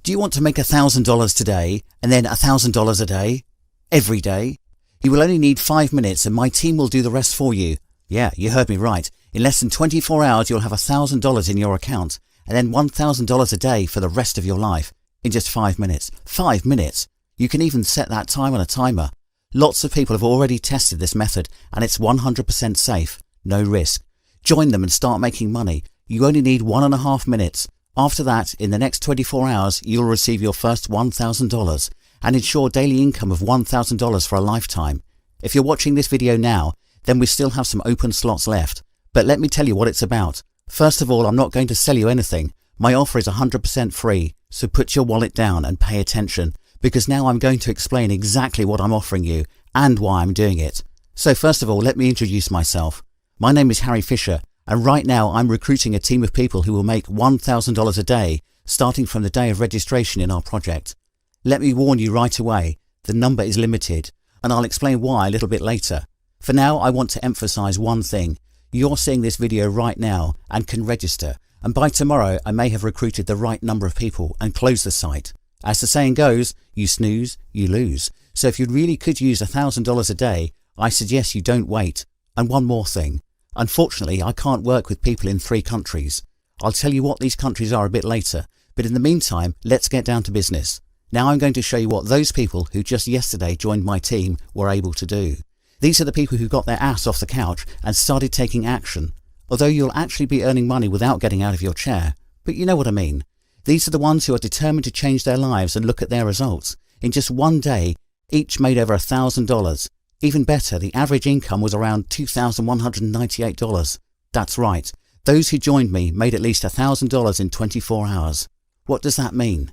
Do you want to make $1,000 today and then $1,000 a day? Every day? You will only need 5 minutes and my team will do the rest for you. Yeah, you heard me right. In less than 24 hours you'll have $1,000 in your account and then $1,000 a day for the rest of your life in just 5 minutes. 5 minutes! You can even set that time on a timer. Lots of people have already tested this method and it's 100% safe. No risk. Join them and start making money. You only need 1.5 minutes. After that, in the next 24 hours, you'll receive your first $1,000 and ensure daily income of $1,000 for a lifetime. If you're watching this video now, then we still have some open slots left. But let me tell you what it's about. First of all, I'm not going to sell you anything. My offer is 100% free, so put your wallet down and pay attention, because now I'm going to explain exactly what I'm offering you and why I'm doing it. So first of all, let me introduce myself. My name is Harry Fisher, and right now I'm recruiting a team of people who will make $1,000 a day, starting from the day of registration in our project. Let me warn you right away, the number is limited, and I'll explain why a little bit later. For now, I want to emphasize one thing. You're seeing this video right now and can register, and by tomorrow I may have recruited the right number of people and closed the site. As the saying goes, you snooze, you lose. So if you really could use $1,000 a day, I suggest you don't wait. And one more thing. Unfortunately, I can't work with people in 3 countries. I'll tell you what these countries are a bit later, but in the meantime, let's get down to business. Now I'm going to show you what those people who just yesterday joined my team were able to do. These are the people who got their ass off the couch and started taking action. Although you'll actually be earning money without getting out of your chair, but you know what I mean. These are the ones who are determined to change their lives and look at their results. In just one day, each made over $1,000. Even better, the average income was around $2,198. That's right. Those who joined me made at least $1,000 in 24 hours. What does that mean?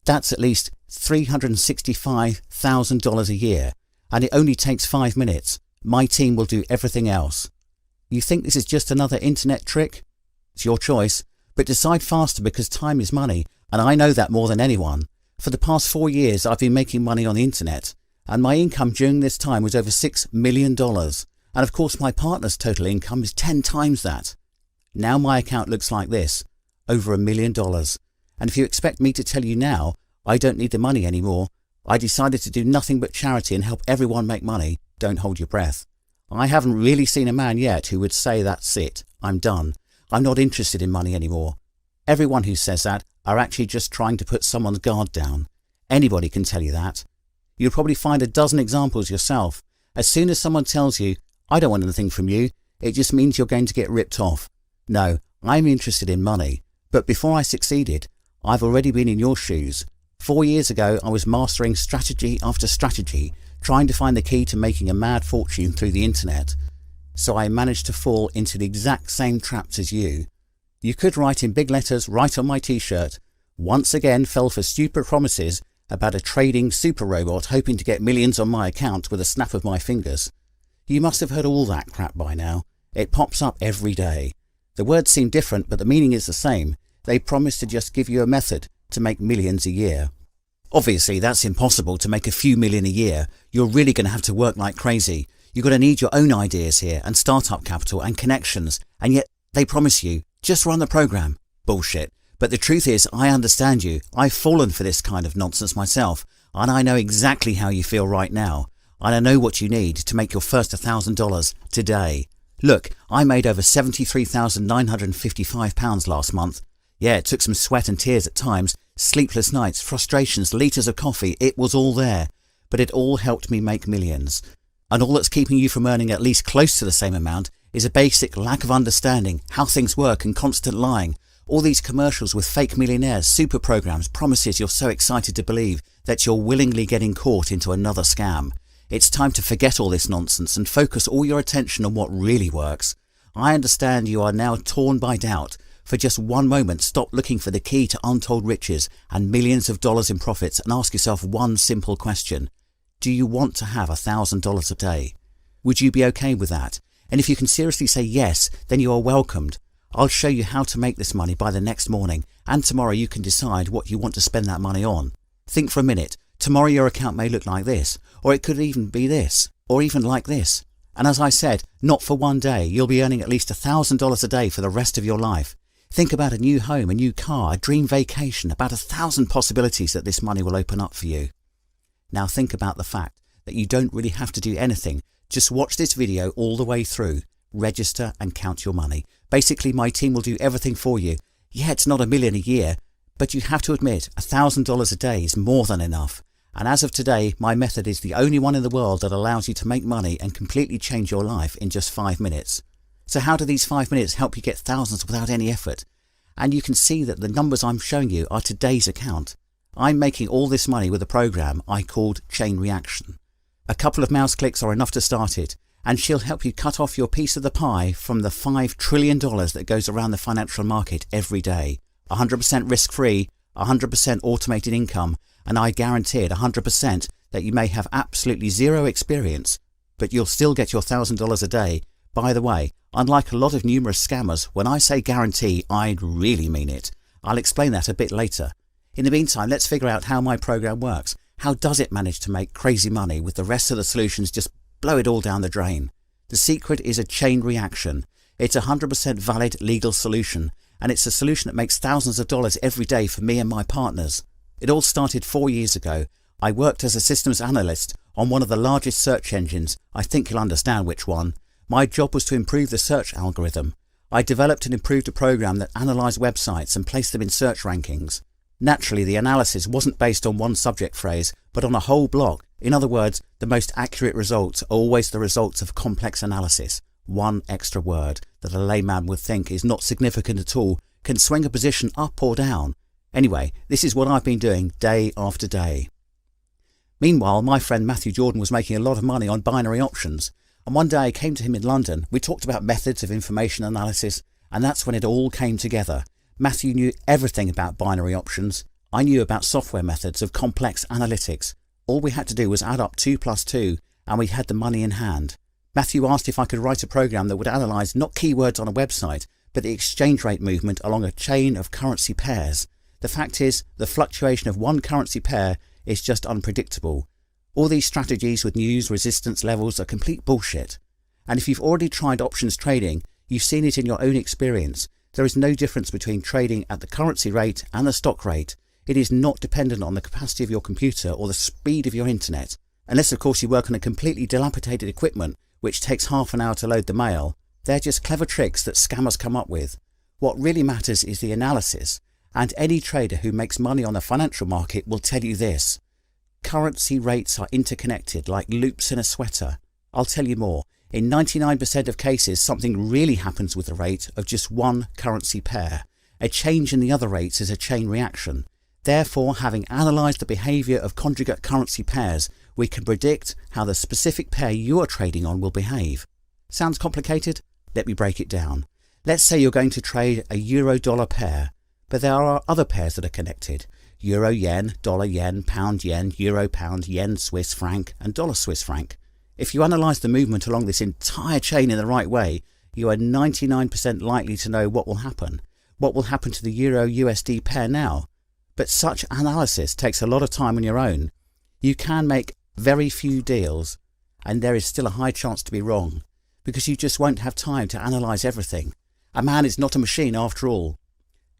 That's at least $365,000 a year, and it only takes 5 minutes. My team will do everything else. You think this is just another internet trick? It's your choice, but decide faster because time is money, and I know that more than anyone. For the past 4 years I've been making money on the internet, and my income during this time was over $6 million. And of course my partner's total income is 10 times that. Now my account looks like this, over $1 million. And if you expect me to tell you now, I don't need the money anymore. I decided to do nothing but charity and help everyone make money. Don't hold your breath. I haven't really seen a man yet who would say that's it, I'm done. I'm not interested in money anymore. Everyone who says that are actually just trying to put someone's guard down. Anybody can tell you that. You'll probably find a dozen examples yourself. As soon as someone tells you, I don't want anything from you, it just means you're going to get ripped off. No, I'm interested in money. But before I succeeded, I've already been in your shoes. 4 years ago, I was mastering strategy after strategy, trying to find the key to making a mad fortune through the internet. So I managed to fall into the exact same traps as you. You could write in big letters right on my t-shirt, once again fell for stupid promises about a trading super robot hoping to get millions on my account with a snap of my fingers. You must have heard all that crap by now. It pops up every day. The words seem different, but the meaning is the same. They promise to just give you a method to make millions a year. Obviously, that's impossible to make a few million a year. You're really going to have to work like crazy. You're going to need your own ideas here and startup capital and connections, and yet they promise you, just run the program. Bullshit. But the truth is, I understand you. I've fallen for this kind of nonsense myself, and I know exactly how you feel right now. And I know what you need to make your first $1,000 today. Look, I made over £73,955 last month. Yeah, it took some sweat and tears at times, sleepless nights, frustrations, litres of coffee, it was all there. But it all helped me make millions. And all that's keeping you from earning at least close to the same amount is a basic lack of understanding how things work and constant lying. All these commercials with fake millionaires, super programs, promises you're so excited to believe that you're willingly getting caught into another scam. It's time to forget all this nonsense and focus all your attention on what really works. I understand you are now torn by doubt. For just one moment, stop looking for the key to untold riches and millions of dollars in profits and ask yourself one simple question. Do you want to have $1,000 a day? Would you be okay with that? And if you can seriously say yes, then you are welcomed. I'll show you how to make this money by the next morning, and tomorrow you can decide what you want to spend that money on. Think for a minute. Tomorrow your account may look like this, or it could even be this, or even like this. And as I said, not for one day. You'll be earning at least $1,000 a day for the rest of your life. Think about a new home, a new car, a dream vacation, about 1,000 possibilities that this money will open up for you. Now think about the fact that you don't really have to do anything. Just watch this video all the way through, register and count your money. Basically, my team will do everything for you. Yeah, it's not $1 million a year, but you have to admit $1,000 a day is more than enough. And as of today, my method is the only one in the world that allows you to make money and completely change your life in just 5 minutes. So how do these 5 minutes help you get thousands without any effort? And you can see that the numbers I'm showing you are today's account. I'm making all this money with a program I called Chain Reaction. A couple of mouse clicks are enough to start it, and she'll help you cut off your piece of the pie from the $5 trillion that goes around the financial market every day. 100% risk-free, 100% automated income, and I guarantee it 100% that you may have absolutely zero experience, but you'll still get your $1,000 a day. By the way, unlike a lot of numerous scammers, when I say guarantee, I really mean it. I'll explain that a bit later. In the meantime, let's figure out how my program works. How does it manage to make crazy money with the rest of the solutions just blow it all down the drain? The secret is a chain reaction. It's a 100% valid legal solution, and it's a solution that makes thousands of dollars every day for me and my partners. It all started 4 years ago. I worked as a systems analyst on one of the largest search engines. I think you'll understand which one. My job was to improve the search algorithm. I developed and improved a program that analysed websites and placed them in search rankings. Naturally, the analysis wasn't based on one subject phrase, but on a whole block. In other words, the most accurate results are always the results of complex analysis. One extra word that a layman would think is not significant at all can swing a position up or down. Anyway, this is what I've been doing day after day. Meanwhile, my friend Matthew Jordan was making a lot of money on binary options. And one day I came to him in London. We talked about methods of information analysis, and that's when it all came together. Matthew knew everything about binary options. I knew about software methods of complex analytics. All we had to do was add up 2 plus 2, and we had the money in hand. Matthew asked if I could write a program that would analyse not keywords on a website, but the exchange rate movement along a chain of currency pairs. The fact is, the fluctuation of one currency pair is just unpredictable. All these strategies with news resistance levels are complete bullshit. And if you've already tried options trading, you've seen it in your own experience. There is no difference between trading at the currency rate and the stock rate. It is not dependent on the capacity of your computer or the speed of your internet. Unless of course you work on a completely dilapidated equipment which takes half an hour to load the mail. They're just clever tricks that scammers come up with. What really matters is the analysis. And any trader who makes money on the financial market will tell you this. Currency rates are interconnected like loops in a sweater. I'll tell you more. In 99% of cases, something really happens with the rate of just one currency pair. A change in the other rates is a chain reaction. Therefore, having analysed the behaviour of conjugate currency pairs, we can predict how the specific pair you are trading on will behave. Sounds complicated? Let me break it down. Let's say you're going to trade a euro-dollar pair, but there are other pairs that are connected. Euro-yen, dollar-yen, pound-yen, euro-pound, yen-Swiss franc and dollar-Swiss franc. If you analyse the movement along this entire chain in the right way, you are 99% likely to know what will happen. What will happen to the Euro-USD pair now? But such analysis takes a lot of time on your own. You can make very few deals, and there is still a high chance to be wrong, because you just won't have time to analyse everything. A man is not a machine after all.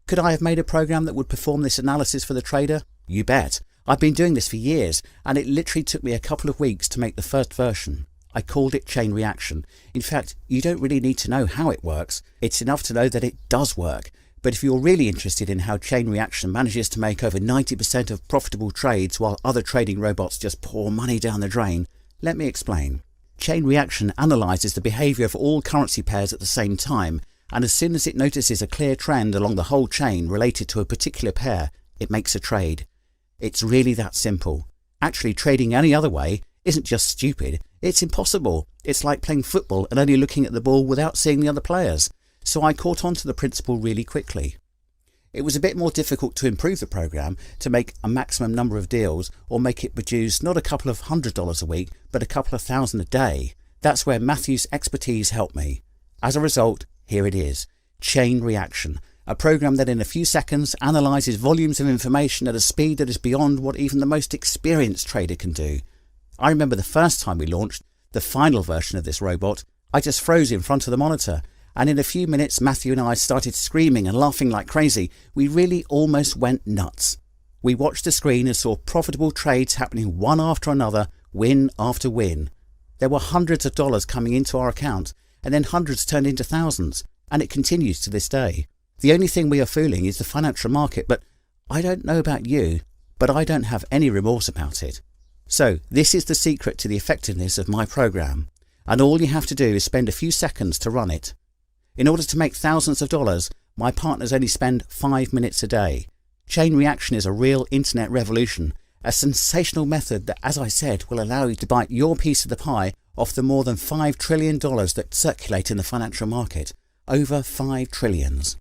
Could I have made a program that would perform this analysis for the trader? You bet. I've been doing this for years, and it literally took me a couple of weeks to make the first version. I called it Chain Reaction. In fact, you don't really need to know how it works. It's enough to know that it does work. But if you're really interested in how Chain Reaction manages to make over 90% of profitable trades while other trading robots just pour money down the drain, let me explain. Chain Reaction analyses the behaviour of all currency pairs at the same time, and as soon as it notices a clear trend along the whole chain related to a particular pair, it makes a trade. It's really that simple. Actually, trading any other way isn't just stupid, it's impossible. It's like playing football and only looking at the ball without seeing the other players. So I caught on to the principle really quickly. It was a bit more difficult to improve the program to make a maximum number of deals or make it produce not a couple of $100 a week, but a couple of thousand a day. That's where Matthew's expertise helped me. As a result, here it is, Chain Reaction, a program that in a few seconds analyses volumes of information at a speed that is beyond what even the most experienced trader can do. I remember the first time we launched the final version of this robot, I just froze in front of the monitor, and in a few minutes Matthew and I started screaming and laughing like crazy. We really almost went nuts. We watched the screen and saw profitable trades happening one after another, win after win. There were hundreds of dollars coming into our account, and then hundreds turned into thousands, and it continues to this day. The only thing we are fooling is the financial market, but I don't know about you, but I don't have any remorse about it. So this is the secret to the effectiveness of my program, and all you have to do is spend a few seconds to run it. In order to make thousands of dollars, my partners only spend 5 minutes a day. Chain reaction is a real internet revolution, a sensational method that, as I said, will allow you to bite your piece of the pie off the more than $5 trillion that circulate in the financial market. Over 5 trillions.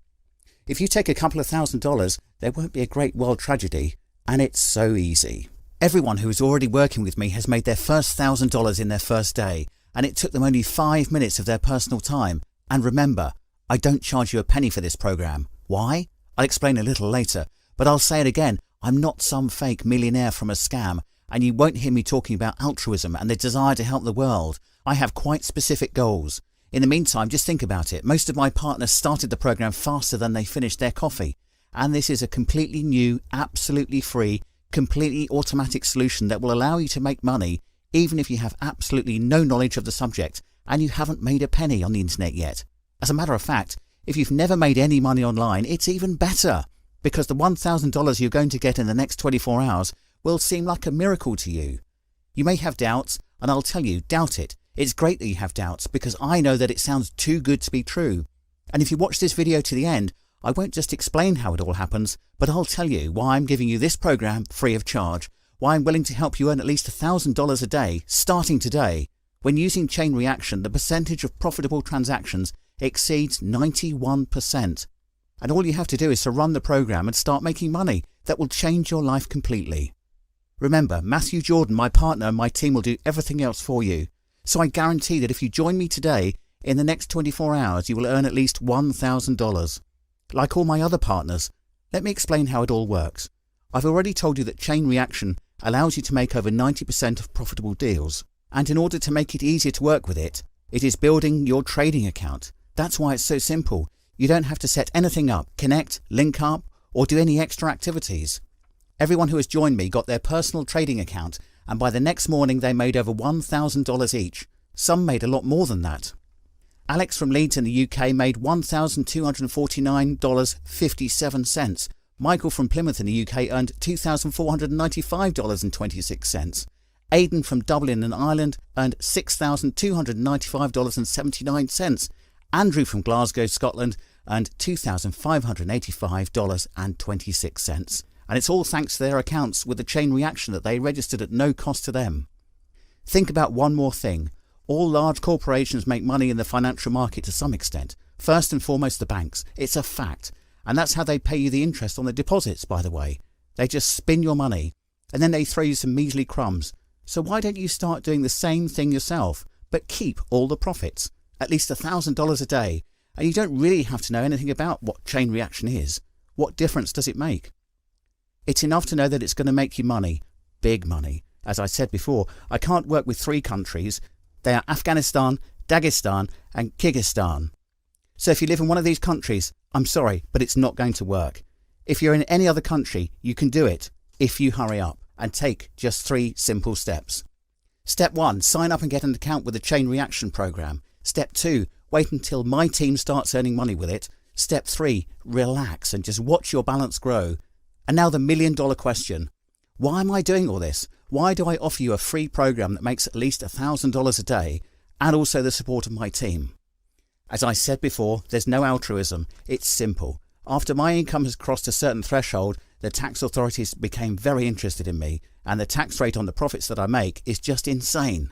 If you take a couple of $1,000s, there won't be a great world tragedy, and it's so easy. Everyone who is already working with me has made their first $1,000 in their first day, and it took them only 5 minutes of their personal time. And remember, I don't charge you a penny for this program. Why? I'll explain a little later, but I'll say it again, I'm not some fake millionaire from a scam, and you won't hear me talking about altruism and the desire to help the world. I have quite specific goals. In the meantime, just think about it. Most of my partners started the program faster than they finished their coffee. And this is a completely new, absolutely free, completely automatic solution that will allow you to make money even if you have absolutely no knowledge of the subject and you haven't made a penny on the internet yet. As a matter of fact, if you've never made any money online, it's even better, because the $1,000 you're going to get in the next 24 hours will seem like a miracle to you. You may have doubts, and I'll tell you, doubt it. It's great that you have doubts, because I know that it sounds too good to be true. And if you watch this video to the end, I won't just explain how it all happens, but I'll tell you why I'm giving you this program free of charge, why I'm willing to help you earn at least $1,000 a day, starting today. When using chain reaction, the percentage of profitable transactions exceeds 91%. And all you have to do is to run the program and start making money that will change your life completely. Remember, Matthew Jordan, my partner, and my team will do everything else for you. So I guarantee that if you join me today, in the next 24 hours you will earn at least $1,000. Like all my other partners, let me explain how it all works. I've already told you that chain reaction allows you to make over 90% of profitable deals. And in order to make it easier to work with it, it is building your trading account. That's why it's so simple. You don't have to set anything up, connect, link up, or do any extra activities. Everyone who has joined me got their personal trading account, and by the next morning they made over $1,000 each. Some made a lot more than that. Alex from Leeds in the UK made $1,249.57. Michael from Plymouth in the UK earned $2,495.26. Aidan from Dublin in Ireland earned $6,295.79. Andrew from Glasgow, Scotland earned $2,585.26. And it's all thanks to their accounts with the chain reaction that they registered at no cost to them. Think about one more thing. All large corporations make money in the financial market to some extent. First and foremost the banks. It's a fact. And that's how they pay you the interest on the deposits, by the way. They just spin your money, and then they throw you some measly crumbs. So why don't you start doing the same thing yourself, but keep all the profits? At least $1,000 a day. And you don't really have to know anything about what chain reaction is. What difference does it make? It's enough to know that it's going to make you money. Big money. As I said before, I can't work with 3 countries. They are Afghanistan, Dagestan and Kyrgyzstan. So if you live in one of these countries, I'm sorry, but it's not going to work. If you're in any other country, you can do it if you hurry up and take just 3 simple steps. Step 1, sign up and get an account with the Chain Reaction program. Step 2, wait until my team starts earning money with it. Step 3, relax and just watch your balance grow. And now the $1,000,000 question. Why am I doing all this? Why do I offer you a free program that makes at least $1,000 a day and also the support of my team? As I said before, there's no altruism. It's simple. After my income has crossed a certain threshold, the tax authorities became very interested in me, and the tax rate on the profits that I make is just insane.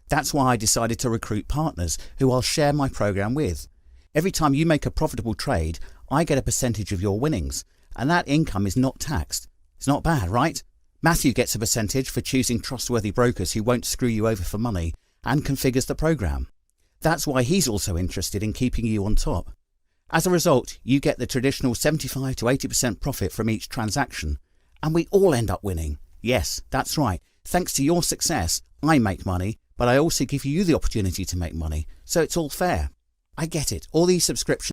That's why I decided to recruit partners who I'll share my program with. Every time you make a profitable trade, I get a percentage of your winnings, and that income is not taxed. It's not bad, right? Matthew gets a percentage for choosing trustworthy brokers who won't screw you over for money and configures the program. That's why he's also interested in keeping you on top. As a result, you get the traditional 75 to 80% profit from each transaction, and we all end up winning. Yes, that's right. Thanks to your success, I make money, but I also give you the opportunity to make money, so it's all fair. I get it. All these subscriptions